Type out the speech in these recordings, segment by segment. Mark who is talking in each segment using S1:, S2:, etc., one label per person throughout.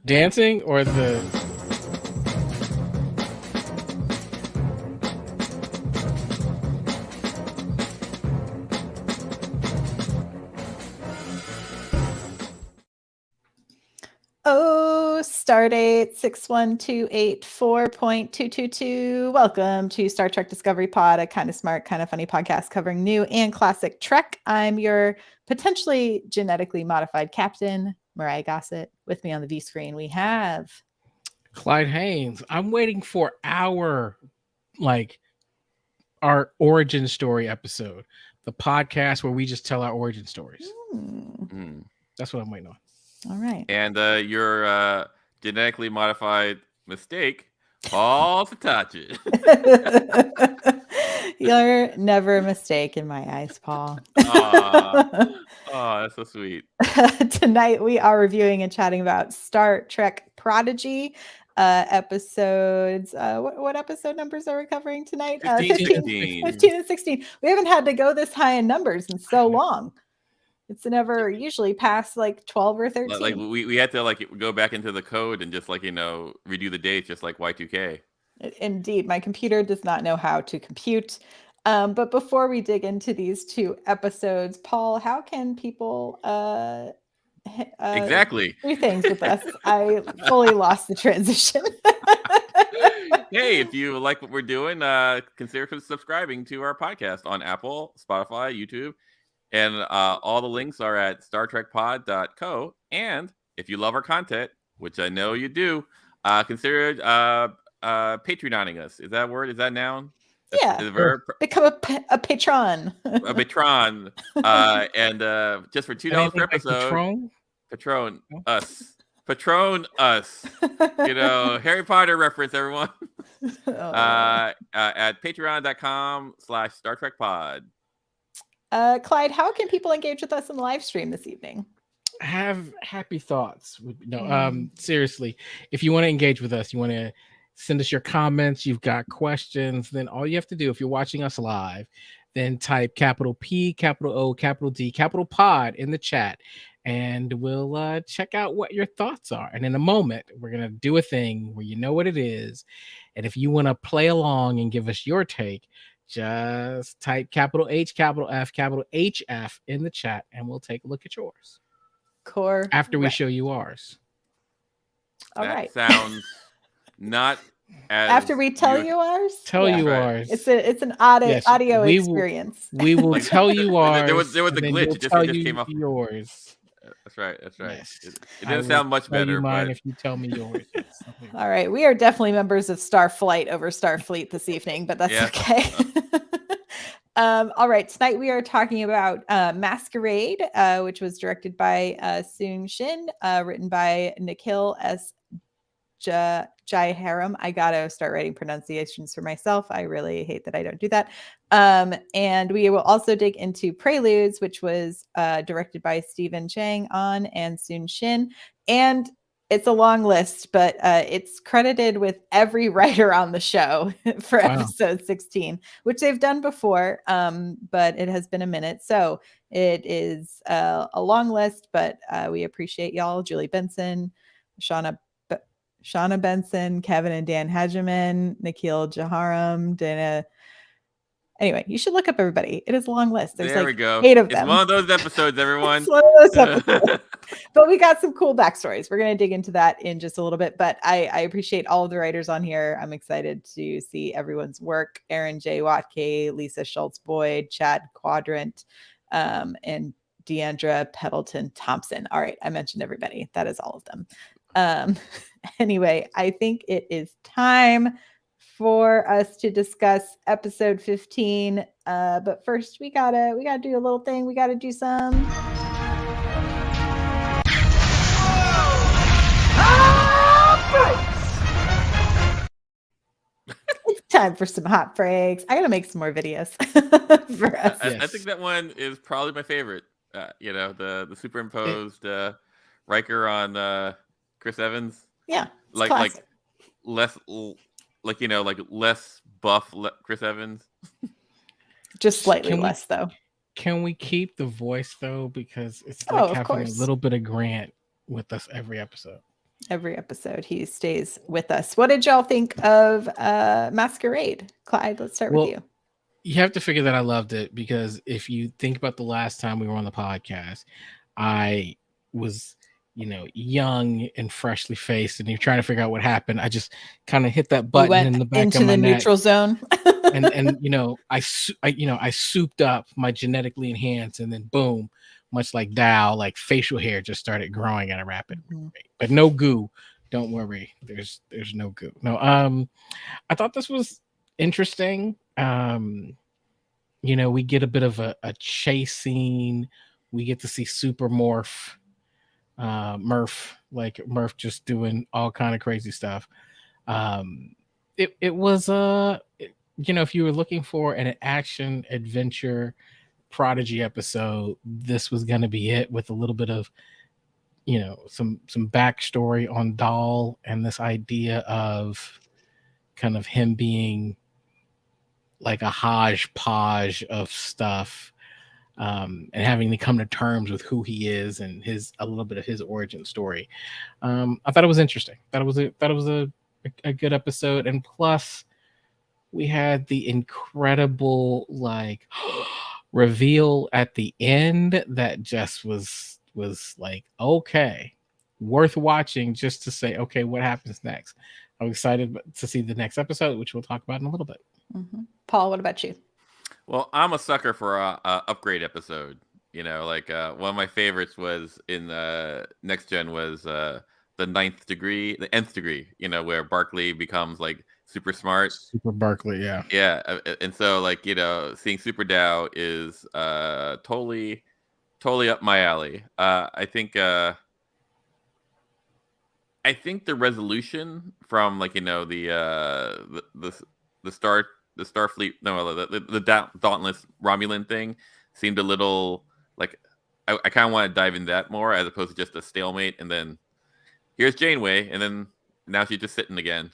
S1: Dancing or the...
S2: Oh, Stardate 61284.222. Welcome to Star Trek Discovery Pod, a kind of smart, kind of funny podcast covering new and classic Trek. I'm your potentially genetically modified captain, Mariah Gossett. With me on the V screen, we have
S1: Clyde Haynes. I'm waiting for our origin story episode, the podcast where we just tell our origin stories. That's what I'm waiting on.
S2: All right.
S3: And your genetically modified mistake, Paul Satachi.
S2: You're never a mistake in my eyes, Paul.
S3: Oh, that's so sweet.
S2: Tonight we are reviewing and chatting about Star Trek Prodigy episodes. What episode numbers are we covering tonight? 15 and 16. We haven't had to go this high in numbers in so long. It's never usually past like 12 or 13.
S3: Like we had to go back into the code and just redo the dates, just like Y2K.
S2: Indeed, my computer does not know how to compute. But before we dig into these two episodes, Paul, how can people
S3: exactly
S2: do things with us? I fully lost the transition.
S3: Hey, if you like what we're doing, consider subscribing to our podcast on Apple, Spotify, YouTube. And all the links are at StarTrekPod.co. And if you love our content, which I know you do, consider Patreoning us. Is that a word? Is that a noun?
S2: Yeah.
S3: Is a verb?
S2: Become a patron.
S3: A patron. And just for $2 per episode. Patron us. Patron us. Harry Potter reference, everyone. At patreon.com/StarTrekPod.
S2: Clyde, how can people engage with us in the live stream this evening?
S1: Have happy thoughts. Seriously, if you want to engage with us, you want to send us your comments, you've got questions, then all you have to do, if you're watching us live, then type capital P, capital O, capital D, capital pod in the chat, and we'll check out what your thoughts are. And in a moment, we're going to do a thing where you know what it is. And if you want to play along and give us your take, just type capital H, capital F, capital HF in the chat, and we'll take a look at yours. After we show you ours.
S2: All right.
S3: Sounds not as
S2: after we tell you ours.
S1: Tell you ours.
S2: It's an audio experience.
S1: We will tell you ours.
S3: There was a glitch. It just came off
S1: yours.
S3: That's right.
S1: Yes.
S3: It doesn't sound much better.
S1: Mine if you tell me yours.
S2: All right. We are definitely members of Starflight over Starfleet this evening, but that's okay. All right. Tonight we are talking about Masquerade, which was directed by Soon Shin, written by Nikhil S. Jaiharam. I gotta start writing pronunciations for myself. I really hate that I don't do that. And we will also dig into Preludes, which was directed by Stephen Chang and Soon Shin. And it's a long list, but it's credited with every writer on the show for episode 16, which they've done before, but it has been a minute. So it is a long list, but we appreciate y'all. Julie Benson, Shauna Benson, Kevin and Dan Hageman, Nikhil Jaharam, Dana. Anyway, you should look up everybody. It is a long list. There's
S3: we go.
S2: 8 of them.
S3: It's one of those episodes, everyone.
S2: It's one of those episodes. But we got some cool backstories. We're going to dig into that in just a little bit. But I appreciate all of the writers on here. I'm excited to see everyone's work. Aaron J. Watke, Lisa Schultz-Boyd, Chad Quadrant, and Deandra Peddleton Thompson. All right, I mentioned everybody. That is all of them. Anyway, I think it is time for us to discuss episode 15. But first we gotta do a little thing. We gotta do some it's time for some hot breaks. I gotta make some more videos for us.
S3: I think that one is probably my favorite. The superimposed Riker on Chris Evans.
S2: Yeah,
S3: less buff Chris Evans.
S2: Just slightly less though.
S1: Can we keep the voice though? Because it's like having a little bit of Grant with us every episode.
S2: Every episode he stays with us. What did y'all think of Masquerade? Clyde, let's start with you.
S1: You have to figure that I loved it, because if you think about the last time we were on the podcast, I was, young and freshly faced, and you're trying to figure out what happened. I just kind of hit that
S2: You
S1: button
S2: went
S1: in the back
S2: into
S1: of my
S2: the
S1: neck,
S2: neutral zone.
S1: and I souped up my genetically enhanced, and then boom, much like Dow, like facial hair just started growing at a rapid rate, but no goo. Don't worry, there's no goo. No, I thought this was interesting. We get a bit of a chase scene. We get to see Super Murph just doing all kind of crazy stuff. It was if you were looking for an action adventure Prodigy episode, this was going to be it, with a little bit of some backstory on Dahl, and this idea of kind of him being like a hodgepodge of stuff, and having to come to terms with who he is and a little bit of his origin story. I thought it was interesting. Thought it was a good episode, and plus we had the incredible reveal at the end that just was like, okay, worth watching, just to say, okay, what happens next. I'm excited to see the next episode, which we'll talk about in a little bit.
S2: Mm-hmm. Paul, what about you?
S3: Well, I'm a sucker for a upgrade episode. One of my favorites was in Next Gen was the nth degree, where Barkley becomes like super smart.
S1: Super Barkley, yeah.
S3: Yeah, and so seeing Super Dow is totally up my alley. I think the resolution from the Starfleet, the Dauntless Romulan thing seemed a little like I kind of want to dive into that more, as opposed to just a stalemate, and then here's Janeway, and then now she's just sitting again.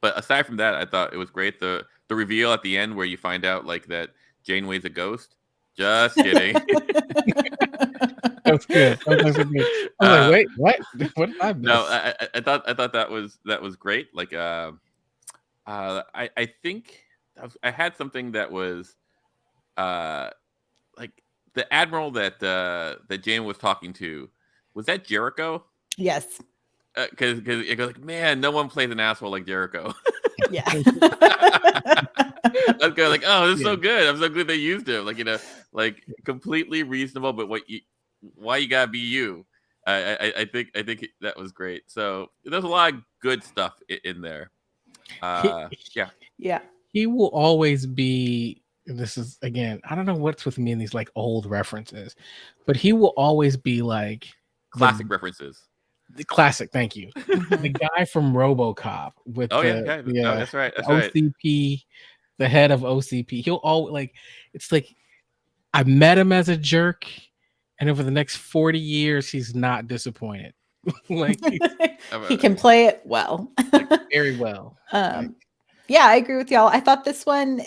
S3: But aside from that, I thought it was great. The reveal at the end where you find out that Janeway's a ghost. Just kidding.
S1: That's good. I was like, wait, what? What did I miss?
S3: No, I thought that was great. I think I had something that was the admiral that Jane was talking to. Was that Jericho?
S2: Yes.
S3: Because it goes man, no one plays an asshole like Jericho.
S2: Yeah.
S3: I was kind of oh, this is so good. I'm so glad they used him. Completely reasonable, but why you gotta be you? I think that was great. So there's a lot of good stuff in there.
S2: Yeah.
S1: He will always be. And this is, again, I don't know what's with me in these old references, but he will always be
S3: classic references.
S1: The classic, thank you. The guy from RoboCop with
S3: that's right.
S1: OCP, the head of OCP. He'll always it's I met him as a jerk, and over the next 40 years, he's not disappointed.
S2: He can play it well,
S1: very well.
S2: Yeah, I agree with y'all. I thought this one,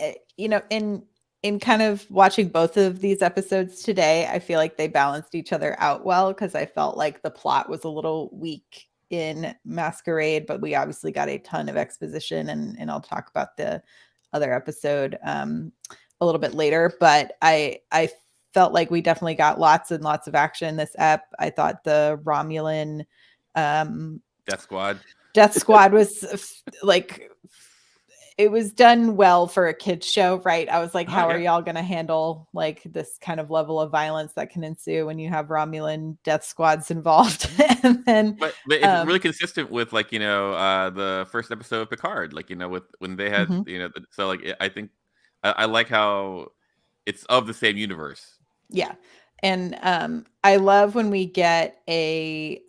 S2: in kind of watching both of these episodes today, I feel like they balanced each other out well, because I felt like the plot was a little weak in Masquerade, but we obviously got a ton of exposition, and I'll talk about the other episode a little bit later. But I felt like we definitely got lots and lots of action this ep. I thought the Romulan
S3: Death Squad
S2: was it was done well for a kids show, right? I was like, how are y'all going to handle this kind of level of violence that can ensue when you have Romulan death squads involved? And then,
S3: but it's really consistent with the first episode of Picard, with when they had, so I think I like how it's of the same universe.
S2: Yeah. And I love when we get a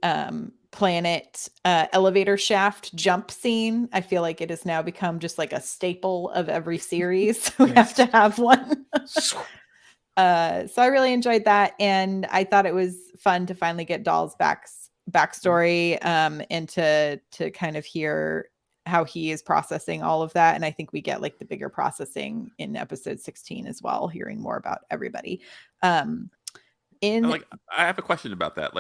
S2: planet elevator shaft jump scene. I feel like it has now become just a staple of every series. We have to have one. So I really enjoyed that, and I thought it was fun to finally get Dahl's backstory, and to kind of hear how he is processing all of that. And I think we get the bigger processing in episode 16 as well, hearing more about everybody.
S3: I have a question about that.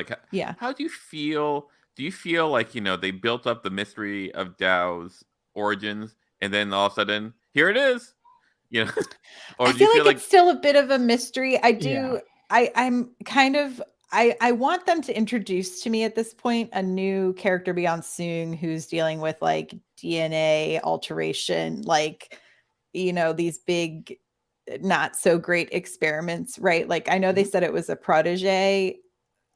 S3: How do you feel do you feel like they built up the mystery of Dow's origins, and then all of a sudden here it is, you know, or
S2: I
S3: do you
S2: feel
S3: feel
S2: like
S3: like
S2: it's still a bit of a mystery.
S1: Yeah.
S2: I'm kind of I want them to introduce to me at this point a new character beyond Soong who's dealing with like DNA alteration, like these big not so great experiments, right? Like I know they
S3: Mhm.
S2: said it was a protege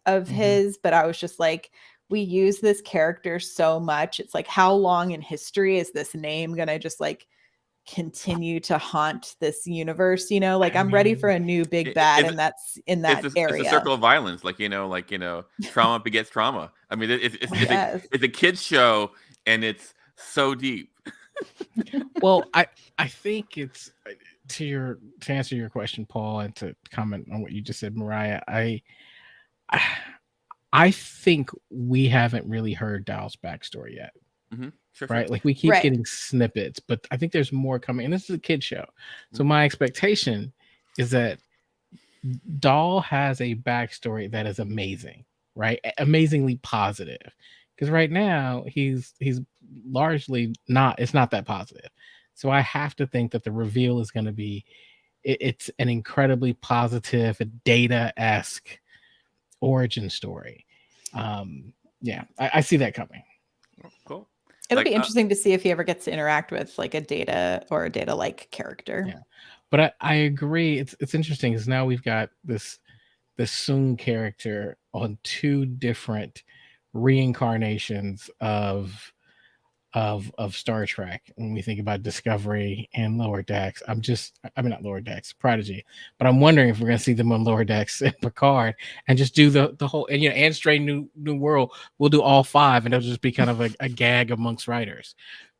S2: of
S1: Mhm.
S2: his, but I was just like, we use this character so much. It's like, how long in history is this name gonna just like continue to haunt this universe? Like
S1: I
S2: I'm ready for
S1: mean,
S2: a new big
S3: it,
S2: bad,
S3: it,
S2: and that's in
S3: it's
S2: that
S3: it's a
S2: area.
S3: circle of violence, trauma begets trauma. I mean,
S2: Yes.
S3: it's a kids show, and it's so deep.
S1: well, I think it's to answer your question, Paul, and to comment on what you just said, Mariah. I I think we haven't really heard Dow's backstory yet,
S3: Sure.
S1: right? Like we keep
S2: Right.
S1: getting snippets, but I think there's more coming. And this is a kid show, so
S3: Mhm.
S1: my expectation is that Dahl has a backstory that is amazing, right? Amazingly positive. Because right now he's largely not. It's not that positive. So I have to think that the reveal is going to be. It's an incredibly positive, data-esque origin story. Yeah, I see that coming.
S3: Cool.
S2: It'll
S3: Like,
S2: be interesting to see if he ever gets to interact with like a data or a data like character.
S1: Yeah, but I agree. It's interesting because now we've got this Soong character on two different reincarnations of Star Trek. When we think about Discovery and Lower Decks, I mean not Lower Decks, Prodigy, but I'm wondering if we're going to see them on Lower Decks and Picard, and just do the whole, and Strange New World. We'll do all five, and it'll just be kind of a gag amongst writers,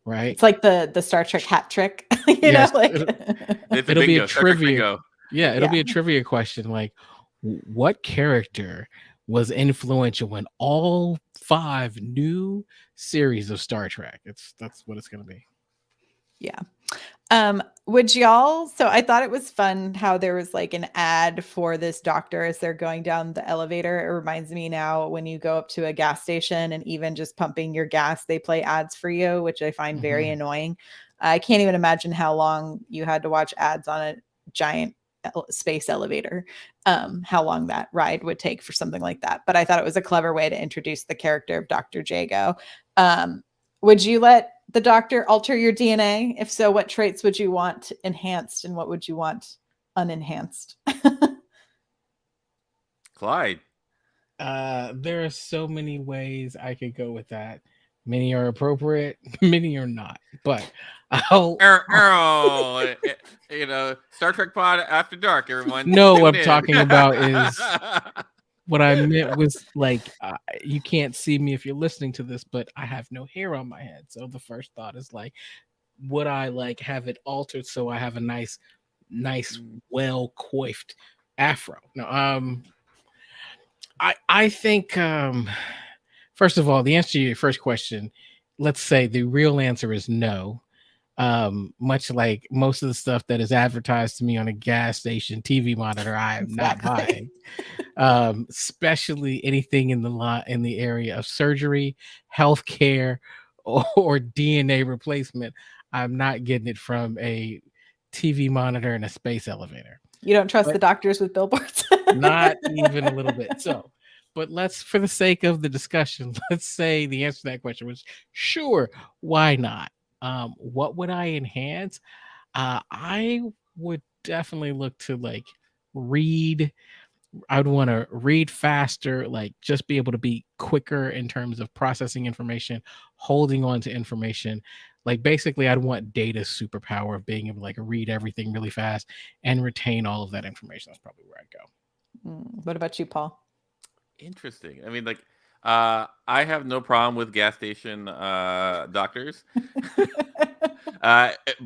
S1: right?
S2: It's like the Star Trek hat trick,
S1: Yes,
S2: like
S3: it's a
S1: it'll be a
S3: bingo, Star Trek
S1: trivia.
S3: bingo.
S1: Yeah, it'll
S2: yeah.
S1: be a trivia question like, what character was influential in all five new series of Star Trek? That's what it's going to be.
S2: Yeah. Would y'all, so I thought it was fun how there was like an ad for this doctor as they're going down the elevator. It reminds me now when you go up to a gas station and even just pumping your gas, they play ads for you, which I find very
S1: Mhm.
S2: annoying. I can't even imagine how long you had to watch ads on a giant space elevator, how long that ride would take for something like that. But I thought it was a clever way to introduce the character of Dr. Jago. Would you let the doctor alter your DNA? If so, what traits would you want enhanced and what would you want unenhanced?
S3: Clyde.
S1: There are so many ways I could go with that. Many are appropriate, many are not. But I'll
S3: Star Trek Pod After Dark, everyone.
S1: no. What
S3: Tune
S1: I'm
S3: in.
S1: talking about is what I meant was like, you can't see me if you're listening to this, but I have no hair on my head. So the first thought is like, would I like have it altered so I have a nice, well coiffed afro? No, I think first of all, the answer to your first question, let's say the real answer is no. Much like most of the stuff that is advertised to me on a gas station TV monitor, I am not buying. Especially anything in the area of surgery, healthcare, or DNA replacement. I'm not getting it from a TV monitor and a space elevator.
S2: You don't trust
S1: But
S2: the doctors with billboards?
S1: not even a little bit. So, but let's, for the sake of the discussion, let's say the answer to that question was sure, why not? What would I enhance? I would definitely look to like read. I'd want to read faster, like just be able to be quicker in terms of processing information, holding on to information. Like basically, I'd want data superpower of being able to like read everything really fast and retain all of that information. That's probably where I'd go.
S2: What about you, Paul?
S3: Interesting. I mean, like, I have no problem with gas station doctors.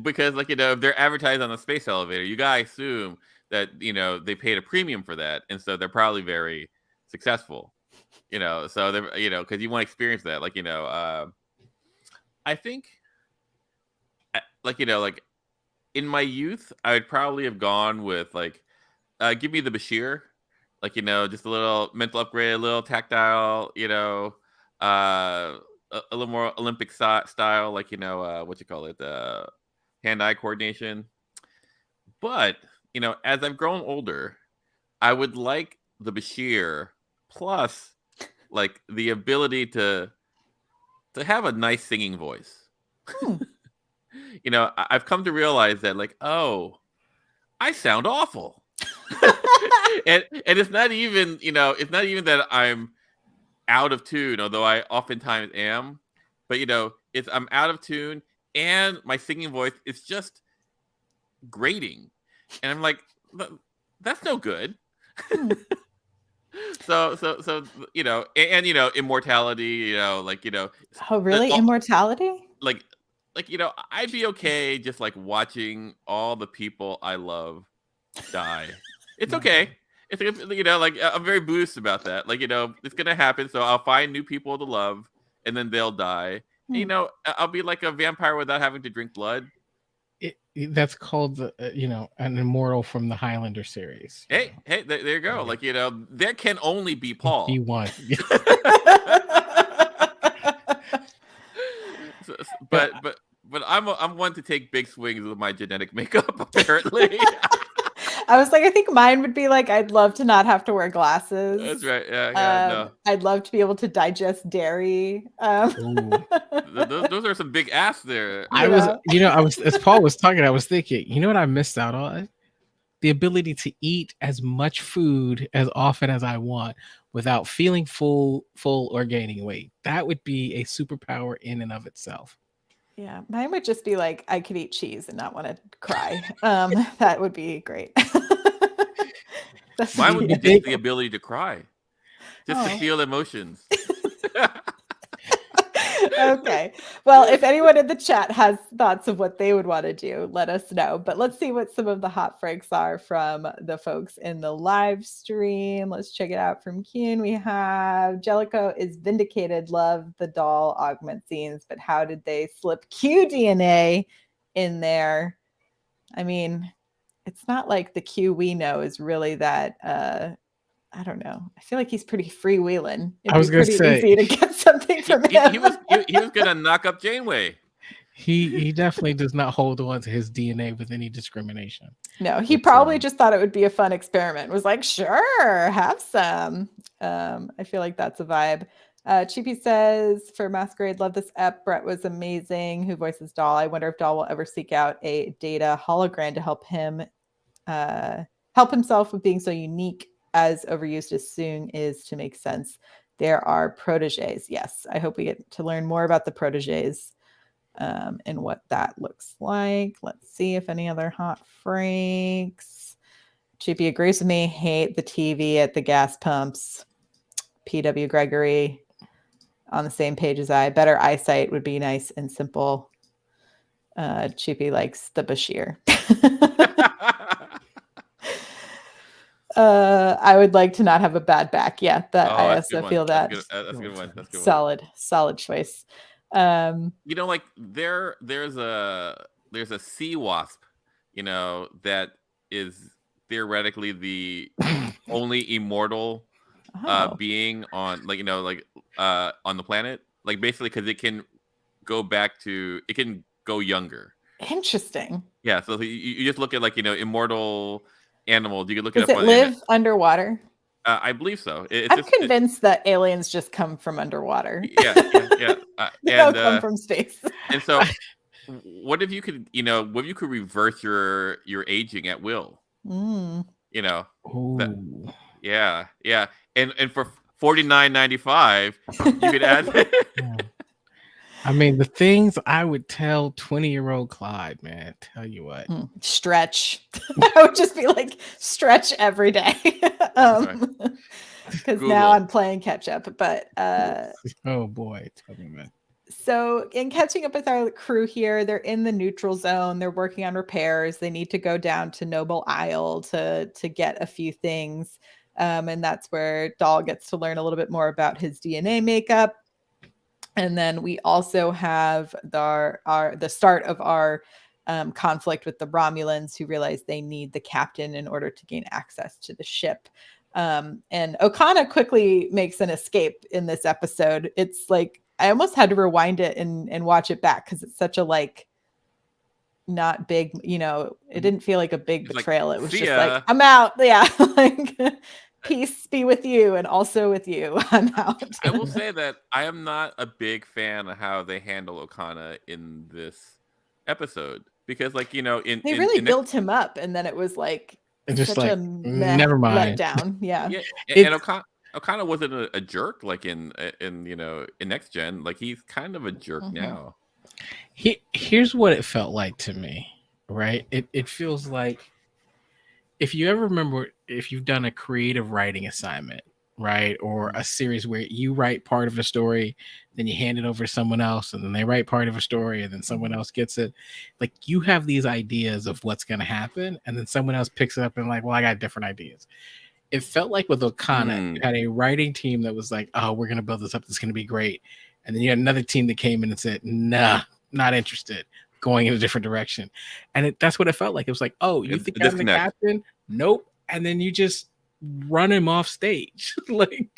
S3: Because, like, if they're advertised on a space elevator, you guys assume that they paid a premium for that, and so they're probably very successful. So they're because you want to experience that. Like, I think, like in my youth, I would probably have gone with like, give me the Bashir, like just a little mental upgrade, a little tactile, a little more Olympic style, like what you call it, hand-eye coordination. But as I've grown older, I would like the Bashir plus like the ability to have a nice singing voice. I've come to realize that, like, oh, I sound awful. and it's not even that I'm out of tune, although I oftentimes am. But it's I'm out of tune, and my singing voice is just grating, and I'm like, that's no good. So and immortality,
S2: Oh, really? Immortality?
S3: like I'd be okay just like watching all the people I love die. It's okay. It's like I'm very Buddhist about that. Like it's gonna happen, so I'll find new people to love, and then they'll die. And, I'll be like a vampire without having to drink blood.
S1: That's called an immortal from the Highlander series.
S3: Hey, there you go. Like there can only be Paul.
S1: Be one.
S3: But I'm one to take big swings with my genetic makeup, apparently.
S2: I was like, I think mine would be like, I'd love to not have to wear glasses.
S3: That's right. Yeah, no.
S2: I'd love to be able to digest dairy.
S3: Those are some big ass there.
S1: I was as Paul was talking, I was thinking, you know what I missed out on? The ability to eat as much food as often as I want without feeling full or gaining weight. That would be a superpower in and of itself.
S2: Yeah, mine would just be like, I could eat cheese and not want to cry. That would be great.
S3: Mine would be just the ability to cry, just to feel emotions.
S2: Okay. Well, if anyone in the chat has thoughts of what they would want to do, let us know. But let's see what some of the hot franks are from the folks in the live stream. Let's check it out from Kuhn. We have Jellicoe is vindicated. Love the doll augment scenes, but how did they slip Q DNA in there? I mean, it's not like the Q we know is really that I don't know. I feel like he's pretty freewheeling.
S1: I was going to say,
S2: easy to get something from him.
S3: He was going to knock up Janeway.
S1: He definitely does not hold on to his DNA with any discrimination.
S2: No, he probably just thought it would be a fun experiment. Was like, sure, have some. I feel like that's a vibe. Chippy says, for Masquerade, love this ep. Brett was amazing. Who voices Doll? I wonder if Doll will ever seek out a Data hologram to help him help himself with being so unique, as overused as soon is to make sense. There are proteges. Yes, I hope we get to learn more about the proteges and what that looks like. Let's see if any other hot franks. Chippy agrees with me. Hate the TV at the gas pumps. PW Gregory on the same page as I. Better eyesight would be nice and simple. Chippy likes the Bashir. I would like to not have a bad back. Yeah, I also feel that.
S3: That's a good one. That's a good
S2: solid choice.
S3: Like there's a sea wasp, that is theoretically the only immortal being on on the planet. Like basically because it can go younger.
S2: Interesting.
S3: Yeah, so you just look at immortal animals. You can look
S2: Does it live underwater?
S3: I believe so.
S2: I'm convinced that aliens just come from underwater.
S3: Yeah.
S2: They don't come from space.
S3: And so, what if you could, reverse your aging at will?
S1: Ooh.
S3: Yeah. And for $49.95, you could add.
S1: I mean, the things I would tell 20-year-old Clyde, man, tell you what.
S2: Stretch. I would just be like, stretch every day. Because now I'm playing catch up. But
S1: oh boy, tell me, man.
S2: So in catching up with our crew here, they're in the neutral zone. They're working on repairs. They need to go down to Noble Isle to get a few things. And that's where Doll gets to learn a little bit more about his DNA makeup. And then we also have the start of our conflict with the Romulans, who realize they need the captain in order to gain access to the ship. And Okana quickly makes an escape in this episode. It's like I almost had to rewind it and watch it back because it's such a like not big, it didn't feel like a big betrayal. It was just like, I'm out. Yeah. Like peace be with you and also with you. I'm out.
S3: I will say that I am not a big fan of how they handle Okana in this episode because like,
S2: they really built him up and then it was like
S1: just
S2: such
S1: like
S2: a
S1: never mind
S2: letdown. Yeah.
S3: And Okana wasn't a jerk like in Next Gen. Like he's kind of a jerk now.
S1: Here's what it felt like to me, right? It feels like if you ever remember, if you've done a creative writing assignment, right, or a series where you write part of the story, then you hand it over to someone else, and then they write part of a story, and then someone else gets it. Like you have these ideas of what's going to happen, and then someone else picks it up and like, well, I got different ideas. It felt like with Okana, you had a writing team that was like, oh, we're going to build this up. It's going to be great. And then you had another team that came in and said, nah, not interested, going in a different direction. And that's what it felt like. It was like, oh, you think I'm the captain? Nope. And then you just run him off stage. Like,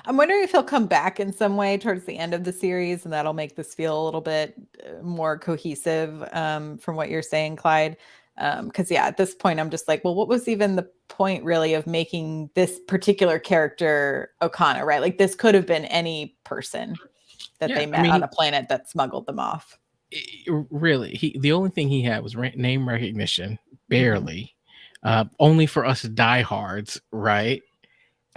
S2: I'm wondering if he'll come back in some way towards the end of the series, and that'll make this feel a little bit more cohesive from what you're saying, Clyde. Because at this point, I'm just like, well, what was even the point really of making this particular character Okana, right? Like this could have been any person that they met on a planet that smuggled them off.
S1: Really, the only thing he had was name recognition, barely. Only for us diehards, right?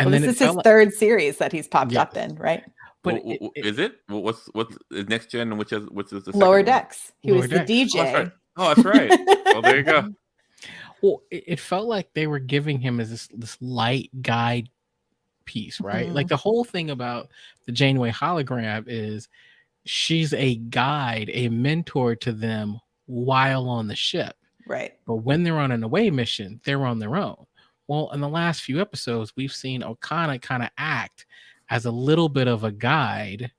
S2: And then this is his third series that he's popped up in, right?
S3: But is it? What's Next Gen? Which is the
S2: Lower Decks? He was the DJ.
S3: Oh, that's right. Well, there you go.
S1: Well, it felt like they were giving him as this light guide piece, right? Like the whole thing about the Janeway hologram is she's a guide, a mentor to them while on the ship.
S2: Right.
S1: But when they're on an away mission, they're on their own. Well, in the last few episodes, we've seen Okana kind of act as a little bit of a guide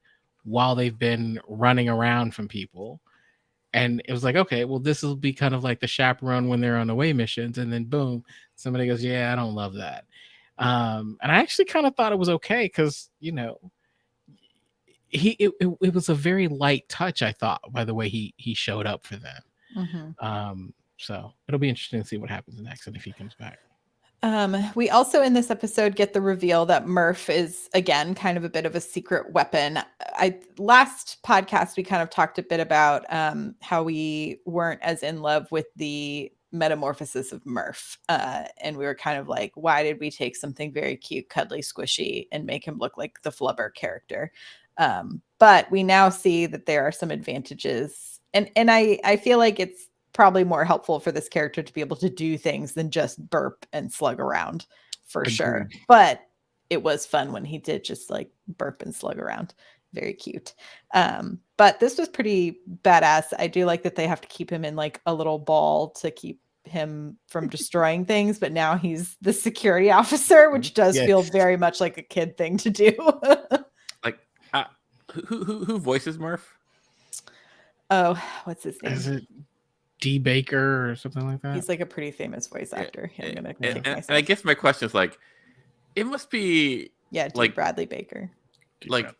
S1: while they've been running around from people. And it was like, okay, well, this will be kind of like the chaperone when they're on away missions. And then boom, somebody goes, yeah, I don't love that. And I actually kind of thought it was okay because, it was a very light touch, I thought, by the way he showed up for them. So it'll be interesting to see what happens next and if he comes back.
S2: We also in this episode get the reveal that Murph is again kind of a bit of a secret weapon. Last podcast we kind of talked a bit about how we weren't as in love with the metamorphosis of Murph, and we were kind of like, why did we take something very cute, cuddly, squishy, and make him look like the Flubber character? But we now see that there are some advantages, and I feel like it's probably more helpful for this character to be able to do things than just burp and slug around for sure. But it was fun when he did just like burp and slug around. Very cute. But this was pretty badass. I do like that they have to keep him in like a little ball to keep him from destroying things. But now he's the security officer, which does feel very much like a kid thing to do.
S3: Like, who voices Murph?
S2: Oh, what's his name?
S1: Is it D. Baker or something like that?
S2: He's like a pretty famous voice actor.
S3: And I guess my question is like, it must be
S2: like Bradley Baker.
S3: Like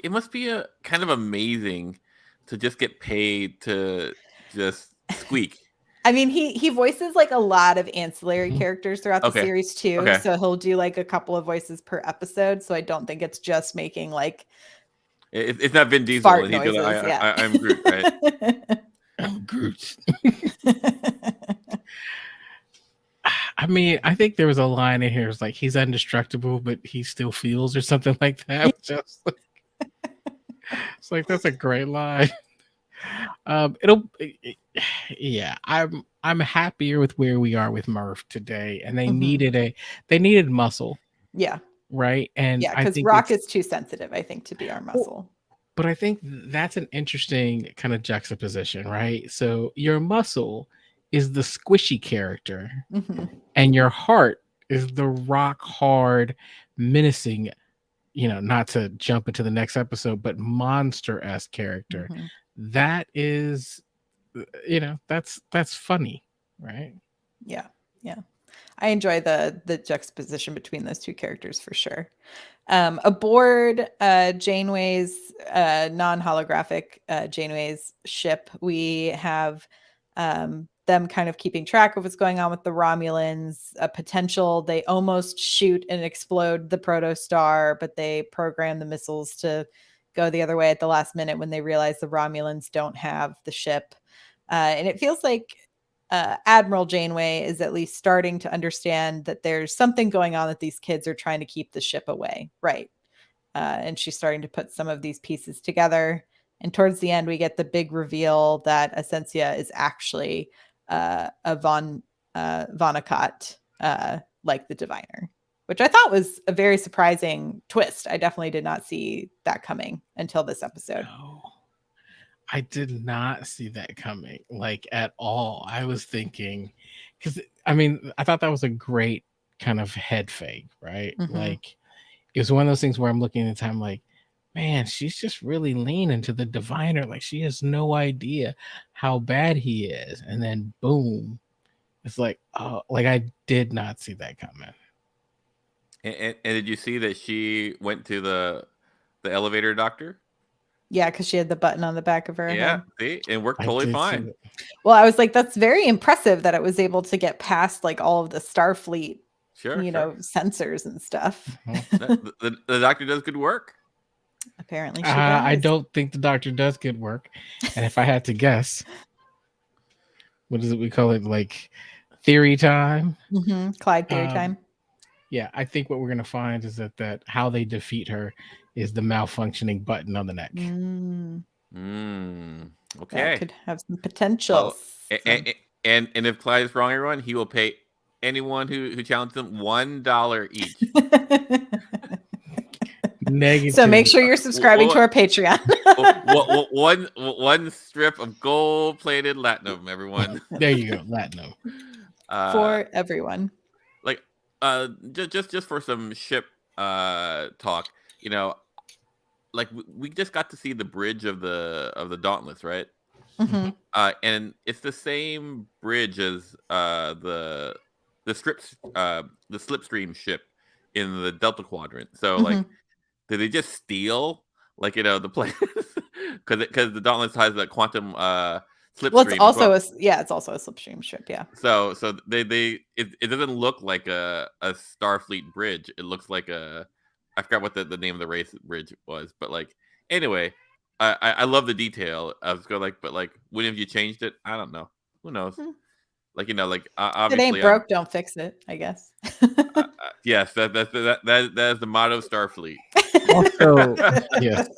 S3: it must be a kind of amazing to just get paid to just squeak.
S2: I mean, he voices like a lot of ancillary characters throughout the series too.
S3: Okay.
S2: So he'll do like a couple of voices per episode. So I don't think it's just making like
S3: it's not Vin Diesel.
S2: Fart
S3: And
S2: noises,
S3: I'm Groot, right?
S1: I'm Groot. I mean, I think there was a line in here. It's like he's indestructible, but he still feels, or something like that. It's like that's a great line. I'm happier with where we are with Murph today, and they needed muscle.
S2: Yeah.
S1: Right. And
S2: because Rock is too sensitive, I think, to be our muscle.
S1: But I think that's an interesting kind of juxtaposition, right? So your muscle is the squishy character, and your heart is the rock hard, menacing, not to jump into the next episode, but monster-esque character. That is, that's funny, right?
S2: Yeah. I enjoy the juxtaposition between those two characters for sure. Aboard Janeway's non-holographic Janeway's ship, we have them kind of keeping track of what's going on with the Romulans. A potential, they almost shoot and explode the protostar, but they program the missiles to go the other way at the last minute when they realize the Romulans don't have the ship. And it feels like Admiral Janeway is at least starting to understand that there's something going on, that these kids are trying to keep the ship away. Right. And she's starting to put some of these pieces together. And towards the end, we get the big reveal that Essentia is actually a Vonnegut, like the Diviner, which I thought was a very surprising twist. I definitely did not see that coming until this episode.
S1: No, I did not see that coming, like, at all. I was thinking, because I mean, I thought that was a great kind of head fake, right? Like, it was one of those things where I'm looking at the time like, man, she's just really leaning to the Diviner. Like, she has no idea how bad he is. And then boom, it's like, oh, like, I did not see that coming.
S3: And did you see that she went to the elevator doctor?
S2: Yeah, because she had the button on the back of her head.
S3: See, it worked totally fine.
S2: Well, I was like, that's very impressive that it was able to get past like all of the Starfleet, know, sensors and stuff.
S3: The doctor does good work.
S2: Apparently, she does.
S1: I don't think the doctor does good work. And if I had to guess, what is it we call it? Like theory time?
S2: Clyde theory time.
S1: Yeah, I think what we're going to find is that how they defeat her is the malfunctioning button on the neck.
S3: Okay.
S2: That could have some potential.
S3: And if Clyde is wrong, everyone, he will pay anyone who challenges him $1 each.
S1: Negative.
S2: So make sure you're subscribing to our Patreon.
S3: one strip of gold-plated latinum, everyone.
S1: There you go, latinum.
S2: For everyone.
S3: Like, just for some ship talk, you know, like we just got to see the bridge of the Dauntless, right? And it's the same bridge as the slipstream ship in the Delta Quadrant. So like, did they just steal, like, you know, the plane? Because the Dauntless has the quantum slipstream.
S2: Well, it's also it's also a slipstream ship. Yeah.
S3: So it doesn't look like a Starfleet bridge. It looks like I forgot what the name of the race bridge was, but like, anyway, I love the detail. I was going like, but like, wouldn't have you changed it? I don't know. Who knows? Like, you know, like obviously,
S2: it ain't broke, don't fix it, I guess.
S3: Yes, that is the motto of Starfleet.
S1: Also, yes.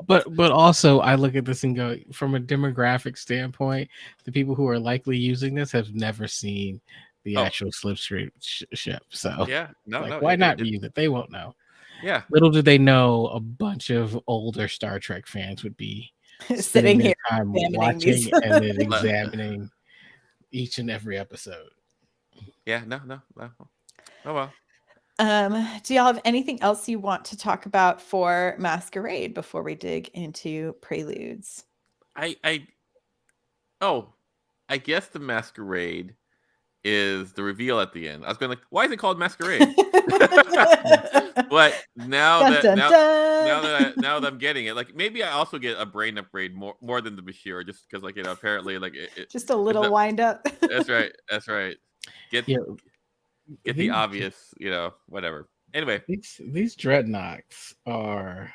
S1: but also, I look at this and go, from a demographic standpoint, the people who are likely using this have never seen the actual slipstream ship. So why not use it? They won't know.
S3: Yeah.
S1: Little did they know a bunch of older Star Trek fans would be
S2: sitting here
S1: time watching and then examining each and every episode.
S3: Yeah. No. Oh well.
S2: Do y'all have anything else you want to talk about for Masquerade before we dig into Preludes?
S3: I guess the Masquerade is the reveal at the end. I was going like, why is it called Masquerade? But now that I'm getting it, like, maybe I also get a brain upgrade more than the Bashir, just because, like, you know, apparently, like,
S2: just a little wind up.
S3: That's right. Get the obvious, you know, whatever. Anyway,
S1: these dreadnoughts are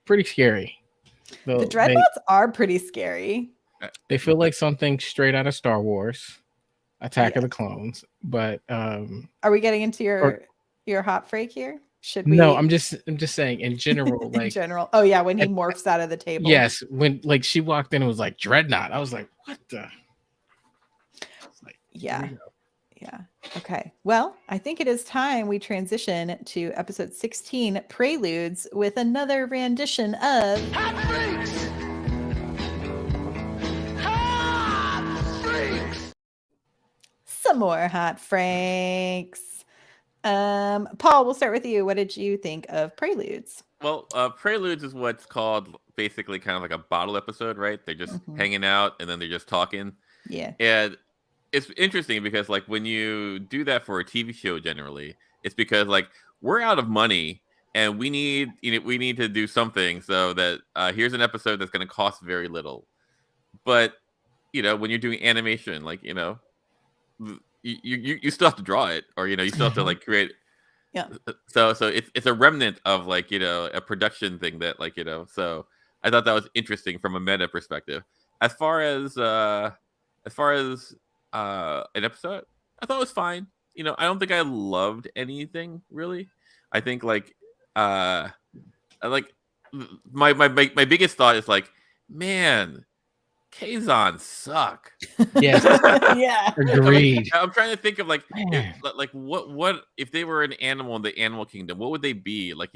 S1: pretty scary.
S2: The dreadnoughts are pretty scary.
S1: They feel like something straight out of Star Wars, Attack of the Clones. But
S2: are we getting into your hot freak here? Should we?
S1: No, I'm just saying in general. Like,
S2: in general. Oh yeah, when he morphs out of the table.
S1: Yes, when like she walked in and was like dreadnought. I was like, what the?
S2: Yeah. Okay. Well, I think it is time we transition to episode 16, Preludes, with another rendition of
S4: Hot Freaks! Hot Freaks!
S2: Some more Hot Franks. Paul, we'll start with you. What did you think of Preludes?
S3: Well, Preludes is what's called basically kind of like a bottle episode, right? They're just hanging out and then they're just talking.
S2: Yeah.
S3: And it's interesting because like when you do that for a TV show, generally, it's because like we're out of money and we need to do something so that here's an episode that's going to cost very little. But when you're doing animation, like you still have to draw it, or you still have to like create.
S2: Yeah.
S3: So it's a remnant of like a production thing that like So I thought that was interesting from a meta perspective. As far as an episode, I thought it was fine. I don't think I loved anything really. I think like I like my biggest thought is like, man, Kazons suck.
S1: Yes.
S2: Yeah.
S1: Agreed.
S3: I'm trying to think of like
S1: Man.
S3: what if they were an animal in the animal kingdom, what would they be? Like,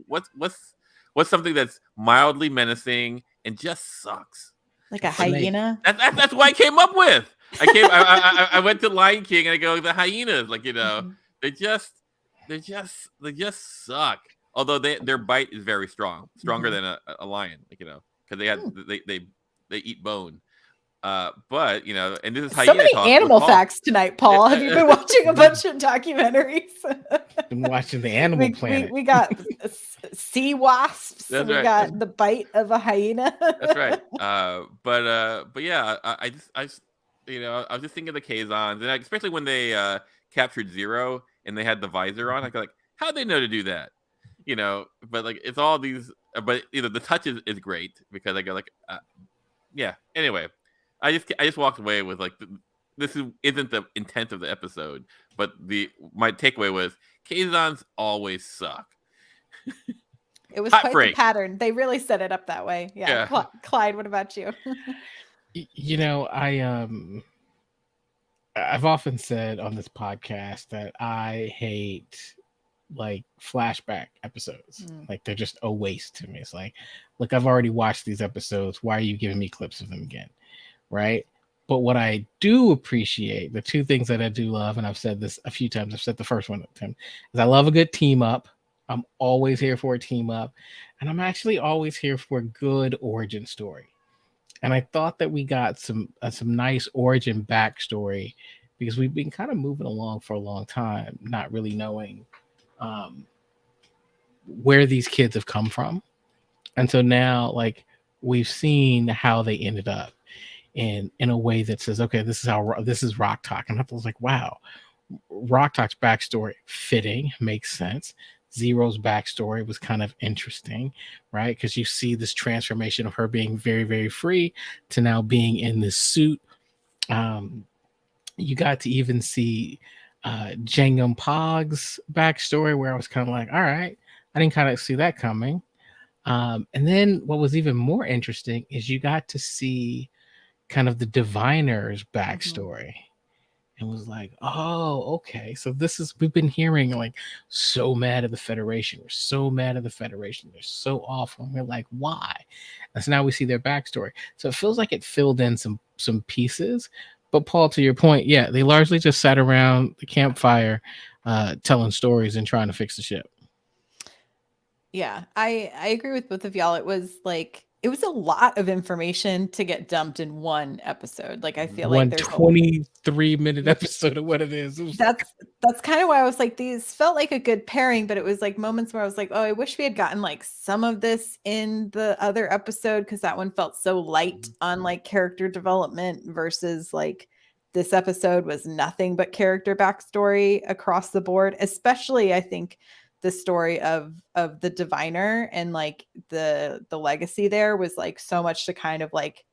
S3: what's something that's mildly menacing and just sucks?
S2: Like a
S1: Snake.
S2: hyena.
S3: That's what I came up with. I went to Lion King and I go, the hyenas, like they just suck. Although their bite is very strong, stronger than a lion, like because they eat bone. But and this is
S2: So many
S3: talk
S2: animal
S3: with Paul.
S2: facts tonight, Paul. Have you been watching a bunch of documentaries?
S1: Been watching the Animal Planet.
S2: We got sea wasps.
S3: That's
S2: we
S3: right.
S2: got the bite of a hyena.
S3: That's right. But yeah, I was just thinking of the Kazons, and especially when they captured Zero and they had the visor on. I go like, how'd they know to do that? But like it's all these. But the touch is great because I go like, yeah. Anyway, I just walked away with like this isn't the intent of the episode, but my takeaway was Kazons always suck.
S2: It was
S3: Hot
S2: quite
S3: freak.
S2: the pattern. They really set it up that way. Yeah. Clyde, what about you?
S1: I've often said on this podcast that I hate like flashback episodes. Like they're just a waste to me. It's like, look, I've already watched these episodes. Why are you giving me clips of them again? Right. But what I do appreciate, the two things that I do love, and I've said this a few times, I've said the first one, Tim, is I love a good team up. I'm always here for a team up. And I'm actually always here for a good origin story. And I thought that we got some nice origin backstory because we've been kind of moving along for a long time, not really knowing where these kids have come from. And so now, like, we've seen how they ended up in a way that says, okay, this is Rock Talk. And I was like, wow, Rock Talk's backstory fitting, makes sense. Zero's backstory was kind of interesting, right? Because you see this transformation of her being very, very free to now being in this suit. You got to even see Jangham Pog's backstory, where I was kind of like, all right, I didn't kind of see that coming. And then what was even more interesting is you got to see kind of the diviner's backstory. And was like, oh, okay. So we've been hearing like so mad at the Federation. We're so mad at the Federation. They're so awful. And we're like, why? And so now we see their backstory. So it feels like it filled in some pieces. But Paul, to your point, yeah, they largely just sat around the campfire telling stories and trying to fix the ship.
S2: Yeah, I agree with both of y'all. It was a lot of information to get dumped in one episode. Like I feel like there's
S1: 23-minute episode of what it is.
S2: That's kind of why I was like, these felt like a good pairing, but it was like moments where I was like, oh, I wish we had gotten like some of this in the other episode because that one felt so light on like character development versus like this episode was nothing but character backstory across the board, especially I think the story of the diviner and like the legacy there was like so much to kind of like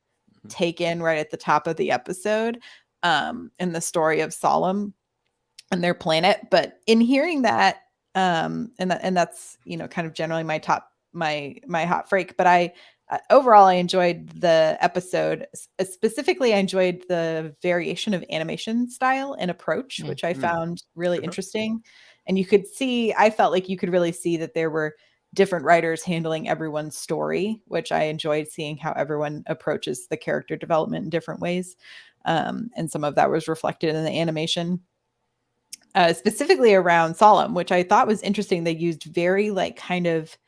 S2: take in right at the top of the episode, and the story of Solemn and their planet. But in hearing that, and that's kind of generally my hot freak. But I overall I enjoyed the episode. Specifically, I enjoyed the variation of animation style and approach, which I found really interesting. And I felt like you could really see that there were different writers handling everyone's story, which I enjoyed seeing how everyone approaches the character development in different ways. And some of that was reflected in the animation, specifically around Solemn, which I thought was interesting. They used very like kind of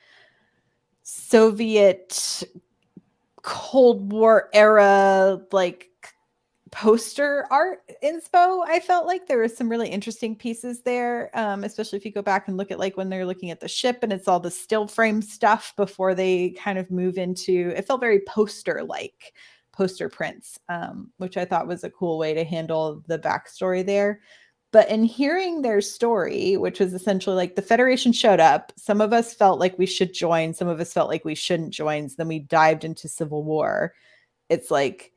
S2: Soviet Cold War era, like poster art inspo. I felt like there was some really interesting pieces there, especially if you go back and look at like when they're looking at the ship and it's all the still frame stuff before they kind of move into, it felt very poster prints, which I thought was a cool way to handle the backstory there. But in hearing their story, which was essentially like the Federation showed up, some of us felt like we should join, some of us felt like we shouldn't join. So then we dived into Civil War. It's like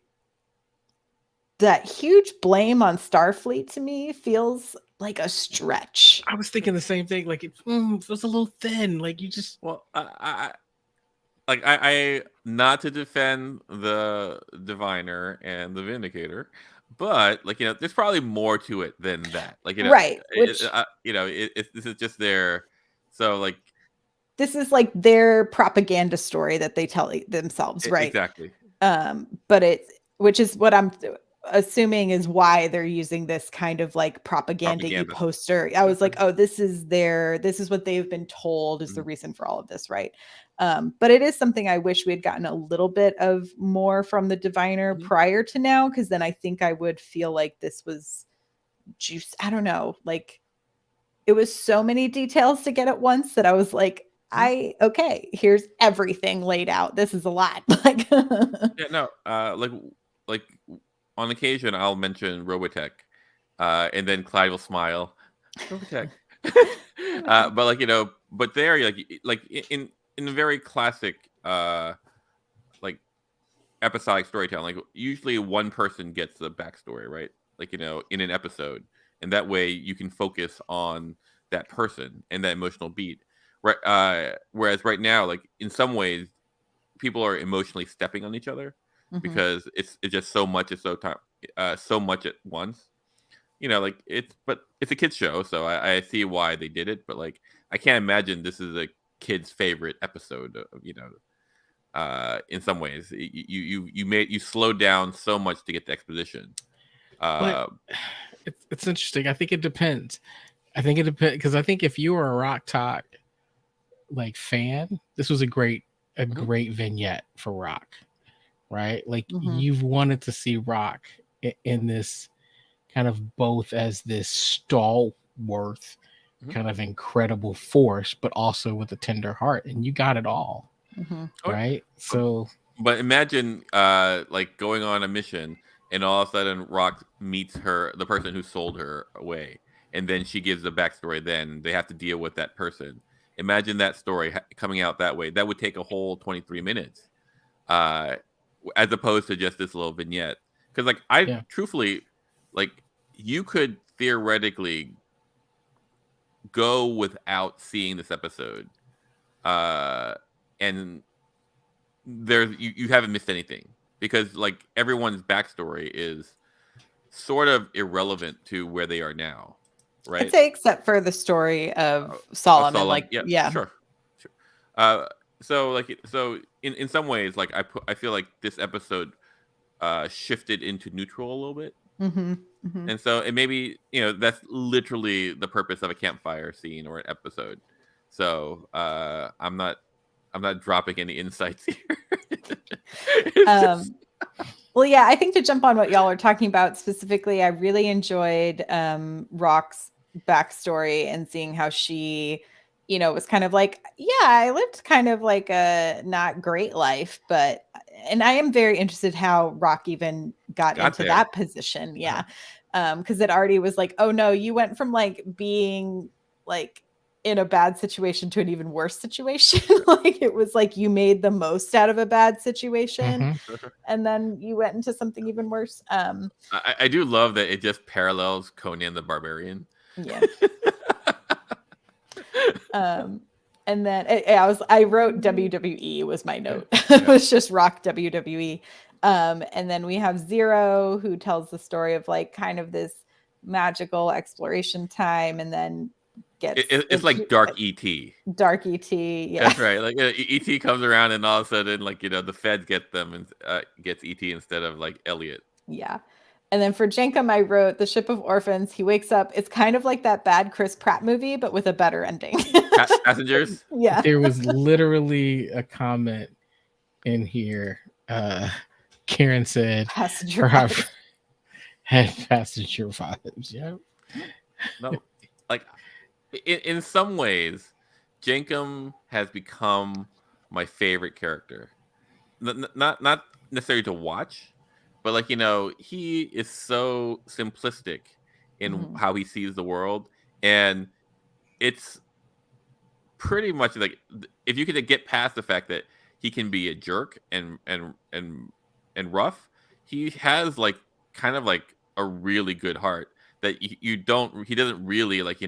S2: that huge blame on Starfleet to me feels like a stretch.
S1: I was thinking the same thing. Like it was a little thin. Like you just
S3: I not to defend the Diviner and the Vindicator, but like there's probably more to it than that. Like
S2: right? Which
S3: this is just their
S2: this is like their propaganda story that they tell themselves, right?
S3: Exactly.
S2: But which is what I'm assuming is why they're using this kind of like propaganda poster. I was like, oh, this is what they've been told is the reason for all of this, right? But it is something I wish we had gotten a little bit of more from the Diviner prior to now, because then I think I would feel like this was juice. I don't know, like it was so many details to get at once that I was like, okay, here's everything laid out. This is a lot. Like
S3: like on occasion I'll mention Robotech, and then Clyde will smile. Robotech. But but they're like in a very classic like episodic storytelling, like usually one person gets the backstory, right? Like in an episode, and that way you can focus on that person and that emotional beat, right? Whereas right now, like in some ways people are emotionally stepping on each other because it's just so much so much at once. Like it's a kids show, so I see why they did it, but like I can't imagine this is a kid's favorite episode in some ways. You slowed down so much to get the exposition.
S1: But it's interesting. I think it depends. Because I think if you were a Rock Talk like fan, this was a great vignette for Rock, right? Like you've wanted to see Rock in this kind of both as this stalwart kind of incredible force, but also with a tender heart, and you got it all, right? So
S3: but imagine like going on a mission and all of a sudden Rock meets the person who sold her away, and then she gives the backstory. Then they have to deal with that person. Imagine that story coming out that way. That would take a whole 23 minutes, as opposed to just this little vignette. Because like truthfully, like you could theoretically go without seeing this episode, and you haven't missed anything, because like everyone's backstory is sort of irrelevant to where they are now, right?
S2: I'd say except for the story of Solomon. Like
S3: sure. So in some ways, like I feel like this episode shifted into neutral a little bit. And so it maybe that's literally the purpose of a campfire scene or an episode. So I'm not dropping any insights here.
S2: Well, yeah, I think to jump on what y'all are talking about specifically, I really enjoyed Rock's backstory and seeing how she was kind of like, I lived kind of like a not great life, and I am very interested how Rock even got into
S3: there.
S2: that position. Yeah. Because it already was like, oh no, you went from like being like in a bad situation to an even worse situation. Like it was like you made the most out of a bad situation, and then you went into something even worse.
S3: I do love that it just parallels Conan the Barbarian.
S2: Yeah. And then I wrote WWE was my note. It was just Rock WWE. And then we have Zero, who tells the story of like kind of this magical exploration time, and then
S3: it's like Dark ET.
S2: Dark ET, yeah.
S3: That's right. Like ET comes around, and all of a sudden, like the feds get them and gets ET instead of like Elliot.
S2: Yeah. And then for Jenkum, I wrote The Ship of Orphans. He wakes up. It's kind of like that bad Chris Pratt movie, but with a better ending.
S3: Passengers?
S2: Yeah.
S1: There was literally a comment in here. Karen said
S2: Passenger
S1: head passenger vibes. Yeah.
S3: No, like in some ways, Jankum has become my favorite character. Not necessarily to watch, but like he is so simplistic in
S2: Mhm.
S3: how he sees the world, and it's pretty much like if you could get past the fact that he can be a jerk and rough, he has like kind of like a really good heart that you don't he doesn't really like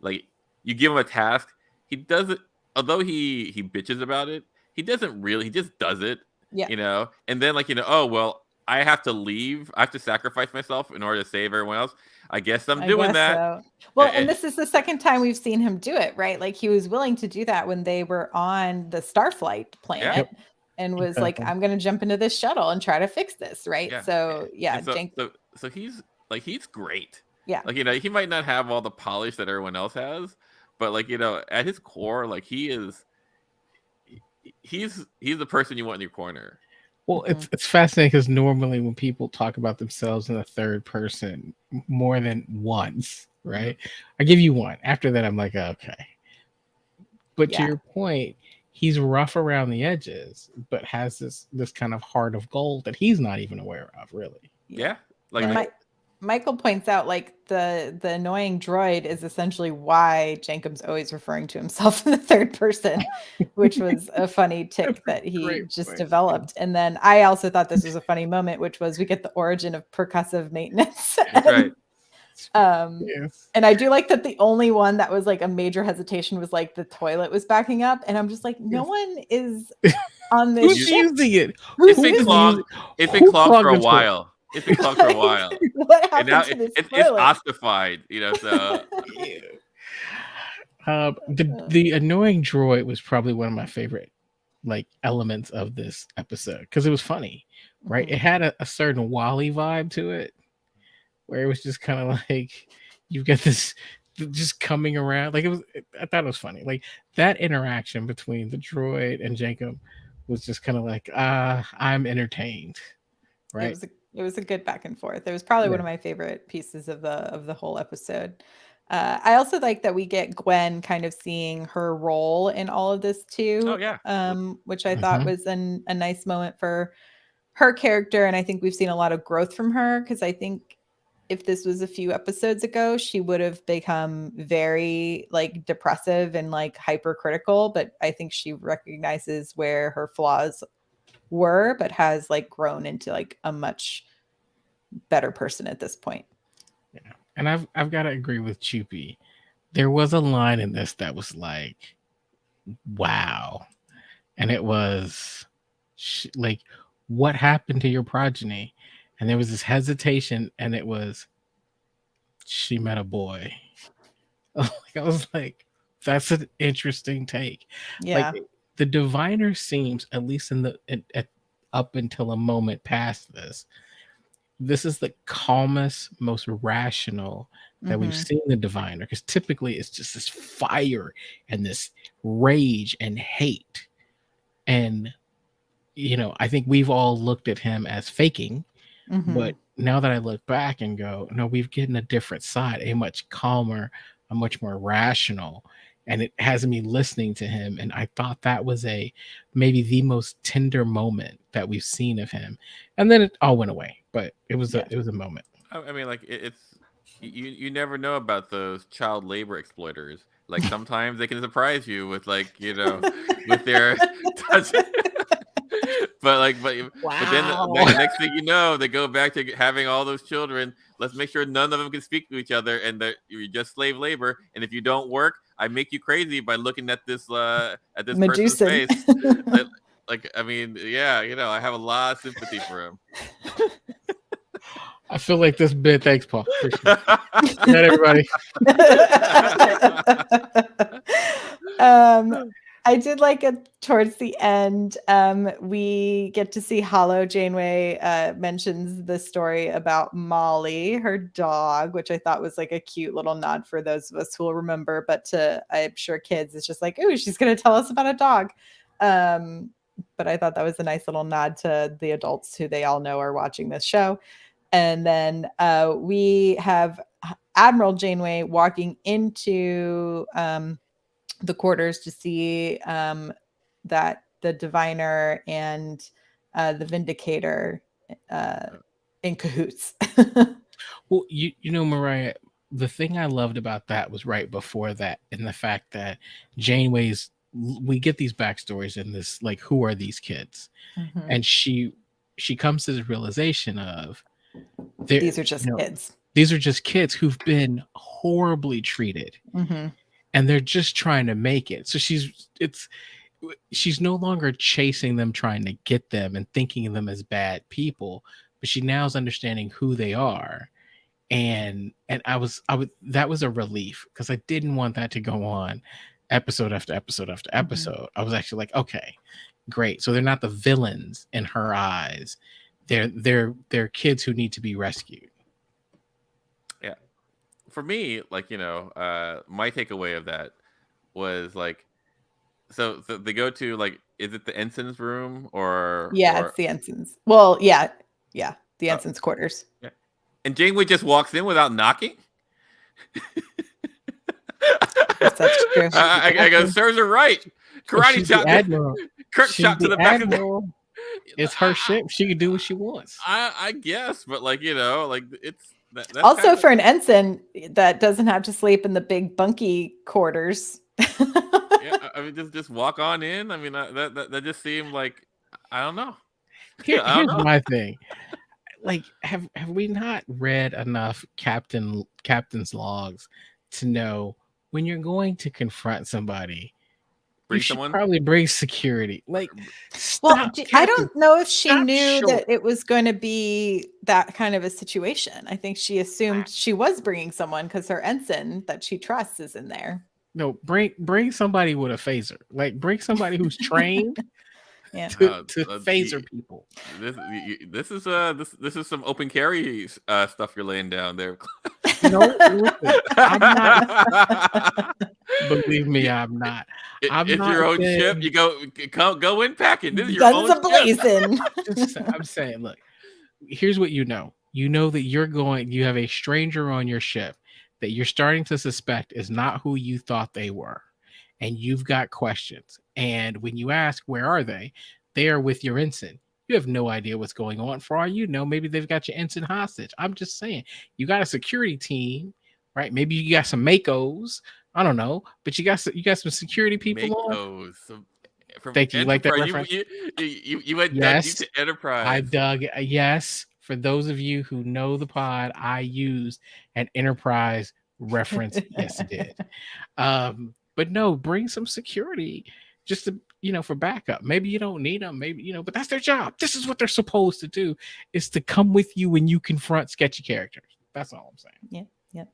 S3: like you give him a task, he doesn't, although he bitches about it, he doesn't really, he just does it,
S2: Yeah.
S3: and then like oh well, I have to leave, I have to sacrifice myself in order to save everyone else, I guess I'm
S2: I
S3: doing
S2: guess
S3: that.
S2: so. Well,
S3: Eh,
S2: and this is the second time we've seen him do it, right? Like he was willing to do that when they were on the Starflight
S3: yeah.
S2: planet and was like,
S1: Exactly.
S2: I'm going to jump into this shuttle and try to fix this, right?
S3: Yeah.
S2: So, yeah,
S3: And so
S2: Jank,
S3: so he's great.
S2: yeah.
S3: Like, he might not have all the polish that everyone else has, but like, at his core, like he's the person you want in your corner.
S1: Well,
S2: Mhm.
S1: it's fascinating because normally when people talk about themselves in the third person more than once, right? I give you one. After that, I'm like, okay. But to
S2: Yeah.
S1: your point, he's rough around the edges, but has this kind of heart of gold that he's not even aware of, really.
S3: Yeah. Like,
S2: And
S1: Right.
S2: Michael points out like the annoying droid is essentially why Jankum's always referring to himself in the third person, which was a funny
S1: That's
S2: tick
S1: a
S2: that he
S1: great
S2: just
S1: point.
S2: developed. And then I also thought this was a funny moment, which was we get the origin of percussive maintenance.
S3: that's right.
S1: Yes.
S2: And I do like that the only one that was like a major hesitation was like the toilet was backing up. And I'm just like, no
S1: Yes.
S2: one is on this
S1: Who's
S3: You-
S2: ship.
S1: using it?
S3: It's
S2: Who's
S3: been
S1: is
S3: clogged.
S1: using-
S3: It's been
S1: who
S3: clogged for a
S1: the toilet?
S3: while. It's been clogged for a while,
S2: What
S3: and now
S2: happened to this
S3: it's
S2: toilet?
S3: ossified. So
S1: Yeah. The annoying droid was probably one of my favorite like elements of this episode because it was funny, right? It had a certain Wally vibe to it, where it was just kind of like you've got this just coming around. Like I thought it was funny. Like that interaction between the droid and Jacob was just kind of like, I'm entertained, right?
S2: It was a good back and forth. It was probably one
S1: Yeah.
S2: of my favorite pieces of the whole episode. I also like that we get Gwen kind of seeing her role in all of this too,
S3: yeah.
S2: which I thought
S1: Mhm.
S2: was a nice moment for her character. And I think we've seen a lot of growth from her because I think if this was a few episodes ago, she would have become very like depressive and like hypercritical. But I think she recognizes where her flaws were, but has like grown into like a much better person at this point.
S1: Yeah. And I've got to agree with Choopy. There was a line in this that was like, wow. And it was like, what happened to your progeny? And there was this hesitation, and it was, she met a boy. Like, I was like, that's an interesting take.
S2: Yeah.
S1: Like, the diviner seems, at least up until a moment past this is the calmest, most rational that we've
S2: Mhm.
S1: seen the diviner, because typically it's just this fire and this rage and hate. And I think we've all looked at him as faking,
S2: Mhm.
S1: but now that I look back and go, no, we've gotten a different side, a much calmer, a much more rational, and it has me listening to him. And I thought that was maybe the most tender moment that we've seen of him. And then it all went away, but it was
S2: Yeah.
S1: a moment.
S3: I mean, like it's you never know about those child labor exploiters. Like sometimes they can surprise you with like with their touch. But then the next thing you know, they go back to having all those children. Let's make sure none of them can speak to each other, and that you're just slave labor. And if you don't work, I make you crazy by looking at this person's
S2: Medusan.
S3: face. Like I mean, yeah, I have a lot of sympathy for him.
S1: I feel like this bit. Thanks, Paul. Appreciate it. Good night, everybody.
S2: I did like it towards the end. We get to see Hollow. Janeway mentions the story about Molly, her dog, which I thought was like a cute little nod for those of us who will remember. But I'm sure kids, it's just like, oh, she's going to tell us about a dog. But I thought that was a nice little nod to the adults who they all know are watching this show. And then we have Admiral Janeway walking into the quarters to see that the Diviner and the Vindicator in cahoots.
S1: Well, you know, Mariah, the thing I loved about that was right before that, and the fact that Janeway's, we get these backstories in this, like, who are these kids?
S2: Mhm.
S1: And she comes to the realization of
S2: These are just kids.
S1: These are just kids who've been horribly treated,
S2: Mm-hmm.
S1: and they're just trying to make it. So she's no longer chasing them, trying to get them and thinking of them as bad people, but she now is understanding who they are. And I would that was a relief, because I didn't want that to go on episode after episode after episode. I was actually like, okay, great. So they're not the villains in her eyes. They're kids who need to be rescued.
S3: Yeah. For me, like, my takeaway of that was like, so they go to, like, is it the ensign's room or
S2: It's the ensign's. Well, the ensign's quarters.
S3: Yeah. And Janeway just walks in without knocking.
S2: That's true.
S3: I go, serves her right. Karate chop.
S1: Admiral.
S3: Kirk shot to the back of the.
S1: It's her ship. She can do what she wants.
S3: I guess, but like, it's that's
S2: also for an ensign that doesn't have to sleep in the big bunky quarters.
S3: Yeah, I mean, just walk on in. I mean, that just seemed like, I don't know.
S1: Here's my thing. Like, have we not read enough captain's logs to know when you're going to confront somebody,
S3: Bring
S1: you should
S3: someone?
S1: probably bring security? Like,
S2: Well,
S1: stop,
S2: I don't know if she
S1: stop
S2: knew
S1: short.
S2: that it was going to be that kind of a situation. I think she assumed she was bringing someone because her ensign that she trusts is in there.
S1: No, bring somebody with a phaser. Like, bring somebody who's trained
S2: Yeah.
S1: to phaser people.
S3: This is some open carry stuff you're laying down there.
S1: No, listen, I'm not. Believe me, I'm not.
S3: It's your own ship. You go in packing. This is your
S2: Guns
S3: own
S2: a-blazing.
S1: I'm saying, look, here's what you know. You know that you have a stranger on your ship that you're starting to suspect is not who you thought they were. And you've got questions. And when you ask, where are they? They are with your ensign. You have no idea what's going on. For all you know, maybe they've got your ensign hostage. I'm just saying, you got a security team, right? Maybe you got some Makos. I don't know, but you got some security people
S3: Makos.
S1: Thank you. You like that reference?
S3: You went
S1: yes,
S3: to Enterprise.
S1: I dug. Yes, for those of you who know the pod, I used an Enterprise reference. Yes, it did. But no, bring some security just to, for backup. Maybe you don't need them. Maybe, but that's their job. This is what they're supposed to do, is to come with you when you confront sketchy characters. That's all I'm saying.
S2: Yeah.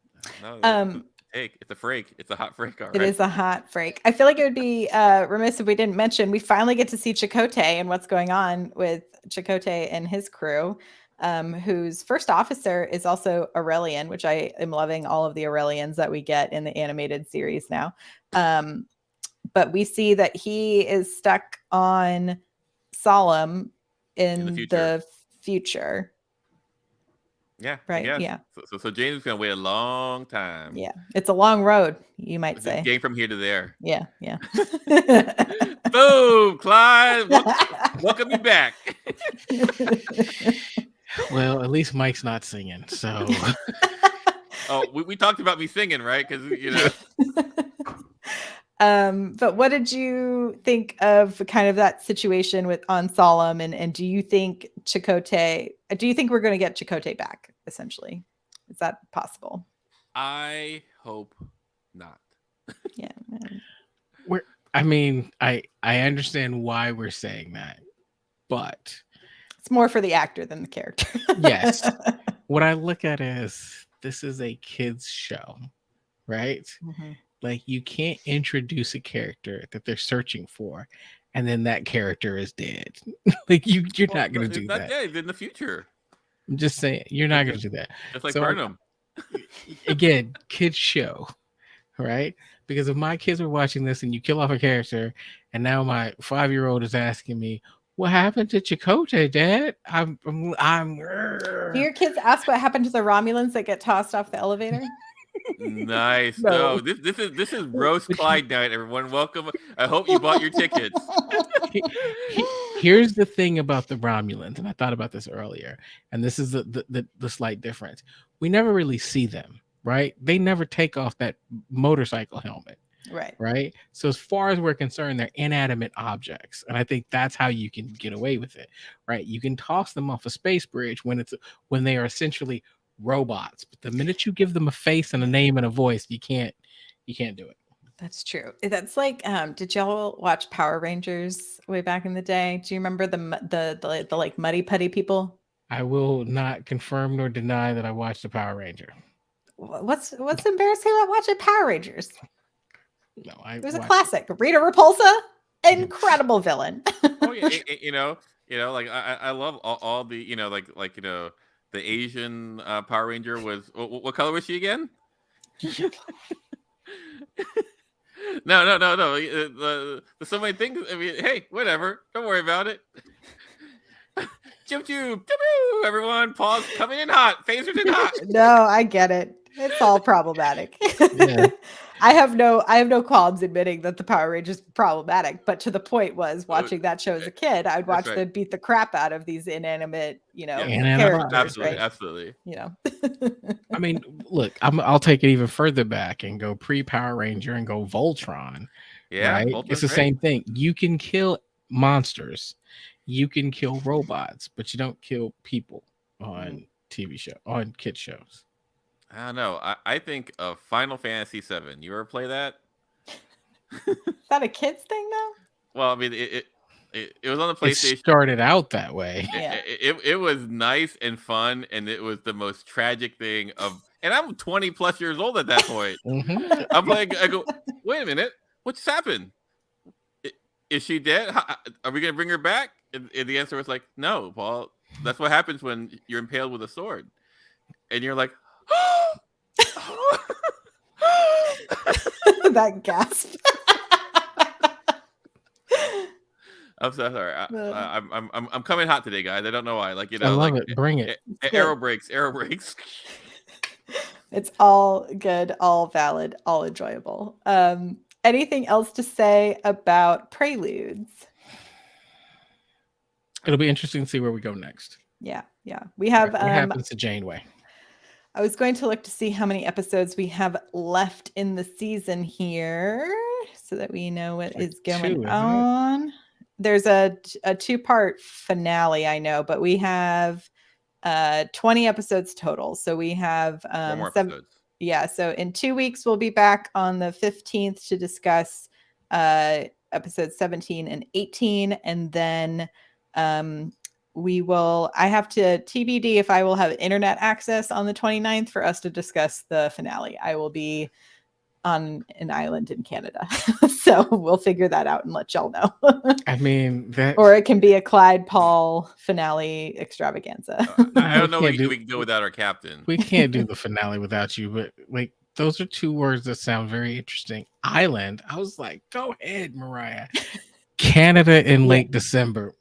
S3: No, it's a freak. It's a hot freak. All right.
S2: It is a hot freak. I feel like it would be remiss if we didn't mention we finally get to see Chakotay and what's going on with Chakotay and his crew, whose first officer is also Aurelian, which I am loving all of the Aurelians that we get in the animated series now. But we see that he is stuck on Solemn in the future.
S3: Yeah.
S2: Right. Yeah.
S3: So James is gonna wait a long time.
S2: Yeah. It's a long road, you might say.
S3: Game from here to there.
S2: Yeah.
S3: Boom, Clyde. Welcome you back.
S1: Well, at least Mike's not singing. So.
S3: Oh, we talked about me singing, right? Because
S2: But what did you think of kind of that situation on Solemn, and do you think Chakotay? Do you think we're going to get Chakotay back? Essentially, is that possible?
S3: I hope not.
S2: Yeah.
S1: I understand why we're saying that, but
S2: it's more for the actor than the character.
S1: Yes. What I look at is this is a kids show, right?
S2: Mm-hmm.
S1: Like, you can't introduce a character that they're searching for, and then that character is dead. Like, you're not going to do that.
S3: Dead in the future.
S1: I'm just saying, you're not going to do that.
S3: Just like Burnham.
S1: Again, kids show, right? Because if my kids were watching this and you kill off a character, and now my 5-year-old is asking me, what happened to Chakotay, Dad?
S2: Do your kids ask what happened to the Romulans that get tossed off the elevator?
S3: Nice.
S2: No.
S3: No, this is Roast Clyde night, everyone. Welcome. I hope you bought your tickets.
S1: Here's the thing about the Romulans, and I thought about this earlier, and this is the slight difference. We never really see them, right? They never take off that motorcycle helmet, right? So as far as we're concerned, they're inanimate objects, and I think that's how you can get away with it, right? You can toss them off a space bridge when they are essentially robots, but the minute you give them a face and a name and a voice, you can't do it.
S2: That's true. That's like, did y'all watch Power Rangers way back in the day? Do you remember the like muddy putty people?
S1: I will not confirm nor deny that I watched the Power Ranger.
S2: What's embarrassing about watching Power Rangers?
S1: No,
S2: it was a classic. Rita Repulsa, incredible villain.
S3: Oh yeah, like I love all the the Asian Power Ranger was what color was she again? No. There's so many things. I mean, hey, whatever. Don't worry about it. Choo-choo, everyone, pause. Coming in hot. Phasers in hot.
S2: No, I get it. It's all problematic.
S1: Yeah.
S2: I have no qualms admitting that the Power Rangers is problematic, but to the point was watching that show as a kid, I'd watch them beat the crap out of these inanimate, characters.
S3: Absolutely.
S1: I mean, look, I'll take it even further back and go pre-Power Ranger and go Voltron.
S3: Yeah,
S1: right?
S3: Voltron's
S1: It's the same thing. You can kill monsters, you can kill robots, but you don't kill people on on kid shows.
S3: I don't know. I think of Final Fantasy VII. You ever play that?
S2: Is that a kids thing though?
S3: Well, I mean, it was on the PlayStation.
S1: It started out that way.
S2: Yeah.
S3: It was nice and fun, and it was the most tragic thing of. And I'm 20 plus years old at that point.
S1: Mhm.
S3: I'm like, I go, wait a minute, what just happened? Is she dead? Are we gonna bring her back? And the answer was like, no, Paul. That's what happens when you're impaled with a sword, and you're like.
S2: That gasp.
S3: I'm so sorry. I'm coming hot today, guys. I don't know why. Like
S1: I love it. Bring it.
S3: Arrow breaks.
S2: It's all good, all valid, all enjoyable. Anything else to say about Preludes?
S1: It'll be interesting to see where we go next.
S2: Yeah. We have
S1: what happens to Janeway.
S2: I was going to look to see how many episodes we have left in the season here so that we know what is going on. There's a 2-part finale, I know, but we have 20 episodes total. So we have
S3: 4 more episodes.
S2: Yeah, so in 2 weeks we'll be back on the 15th to discuss episodes 17 and 18, and then I have to TBD if I will have internet access on the 29th for us to discuss the finale. I will be on an island in Canada. So we'll figure that out and let y'all know.
S1: I mean,
S2: or it can be a Clyde Paul finale extravaganza.
S3: I don't know. We can go without our captain.
S1: We can't do the finale without you, but like those are 2 words that sound very interesting. Island. I was like, go ahead, Mariah. Canada in late December.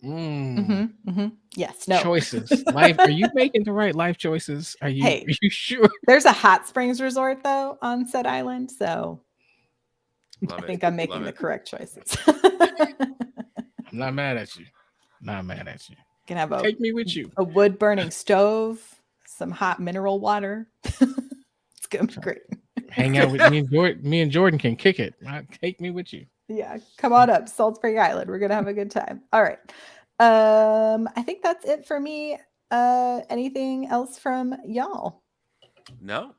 S2: Yes. No
S1: choices. Life. Are you making the right life choices? Are you sure?
S2: There's a hot springs resort though on said island, so
S3: I
S2: think I'm making the correct choices.
S1: I'm not mad at you.
S2: Can have
S1: take me with you.
S2: A wood burning stove, some hot mineral water. It's gonna be great.
S1: Hang out with me and Jordan. Me and Jordan can kick it. Take me with you.
S2: Yeah, come on up, Salt Spring Island. We're gonna have a good time. All right. I think that's it for me. Anything else from y'all?
S3: No.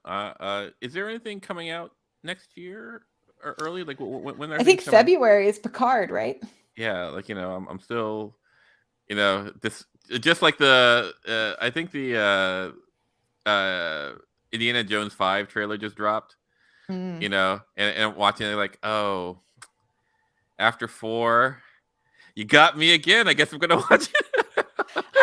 S3: Is there anything coming out next year or early? Like when?
S2: I think February is Picard, right?
S3: Yeah, like I'm still, this just like the I think the Indiana Jones 5 trailer just dropped. And watching it like, oh. After 4, you got me again. I guess I'm gonna watch it.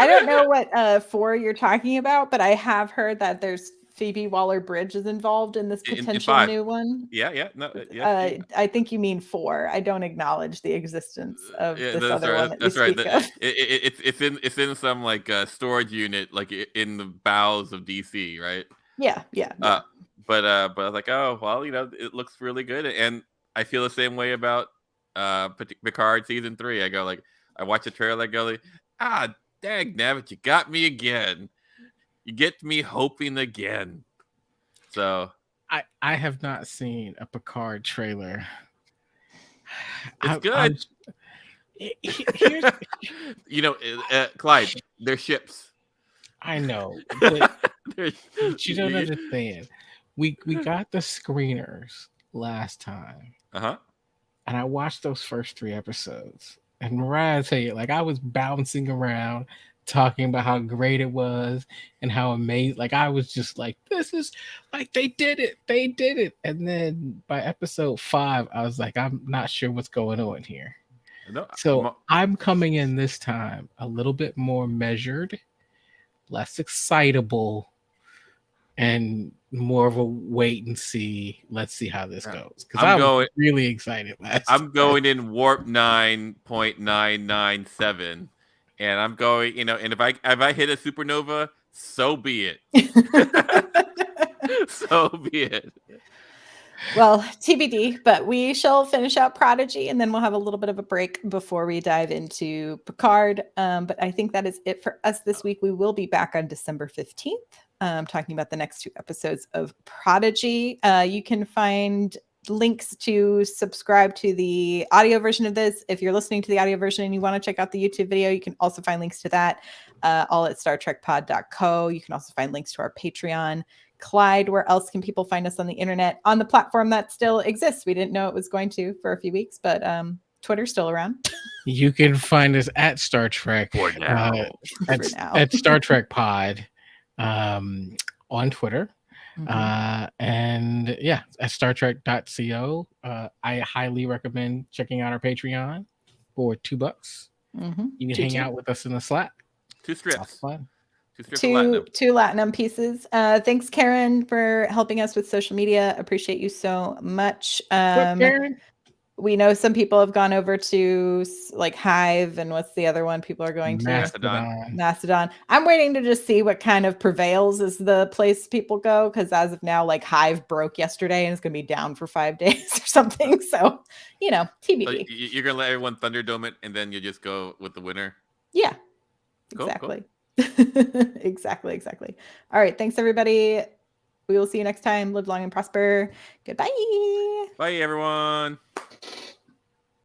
S2: I don't know what 4 you're talking about, but I have heard that there's Phoebe Waller-Bridge is involved in this
S3: In
S2: potential
S3: 5.
S2: new one.
S3: Yeah, no, yeah.
S2: I think you mean 4. I don't acknowledge the existence of
S3: Yeah,
S2: this
S3: that's
S2: other
S3: right.
S2: one that you
S3: That's right.
S2: speak of.
S3: It's in some like storage unit, like in the bowels of DC, right?
S2: Yeah.
S3: But I was like, oh well, it looks really good, and I feel the same way about Picard season 3. I go like, I watch the trailer, I go like, dag nabbit, you got me again. You get me hoping again. So
S1: I have not seen a Picard trailer.
S3: it's good.
S1: Here's,
S3: Clyde, they're ships.
S1: I know, but
S3: There's-
S1: you don't understand. We got the screeners last time,
S3: Uh-huh.
S1: and I watched those first 3 episodes. And Mariah, I tell you, like I was bouncing around, talking about how great it was and how amazing. Like I was just like, this is like they did it. And then by episode 5, I was like, I'm not sure what's going on here.
S3: No,
S1: So I'm coming in this time a little bit more measured, less excitable, and more of a wait and see. Let's see how this goes. Because I was really excited
S3: I'm going in warp 9.997, and I'm going, and if I hit a supernova, so be it. So be it.
S2: Well, TBD, but we shall finish out Prodigy and then we'll have a little bit of a break before we dive into Picard. But I think that is it for us this week. We will be back on December 15th, talking about the next 2 episodes of Prodigy. You can find links to subscribe to the audio version of this. If you're listening to the audio version and you want to check out the YouTube video, you can also find links to that all at StarTrekPod.co. You can also find links to our Patreon. Clyde, where else can people find us on the internet, on the platform that still exists? We didn't know it was going to for a few weeks, but Twitter's still around.
S1: You can find us at Star Trek
S3: For now.
S1: At Star Trek Pod on Twitter. And yeah, at StarTrek.co. I highly recommend checking out our Patreon for $2. You can hang out with us in the Slack.
S3: 2 strips.
S1: It's fun.
S2: 2 Latinum pieces. Thanks, Karen, for helping us with social media. Appreciate you so much.
S1: Karen?
S2: We know some people have gone over to like Hive, and what's the other one people are going to? Mastodon. I'm waiting to just see what kind of prevails as the place people go, because as of now, like Hive broke yesterday and it's going to be down for 5 days or something. So, TBD. So
S3: you're going to let everyone Thunderdome it, and then you just go with the winner?
S2: Yeah,
S3: cool,
S2: exactly. Cool. Exactly. All right. Thanks, everybody. We will see you next time. Live long and prosper. Goodbye.
S3: Bye, everyone.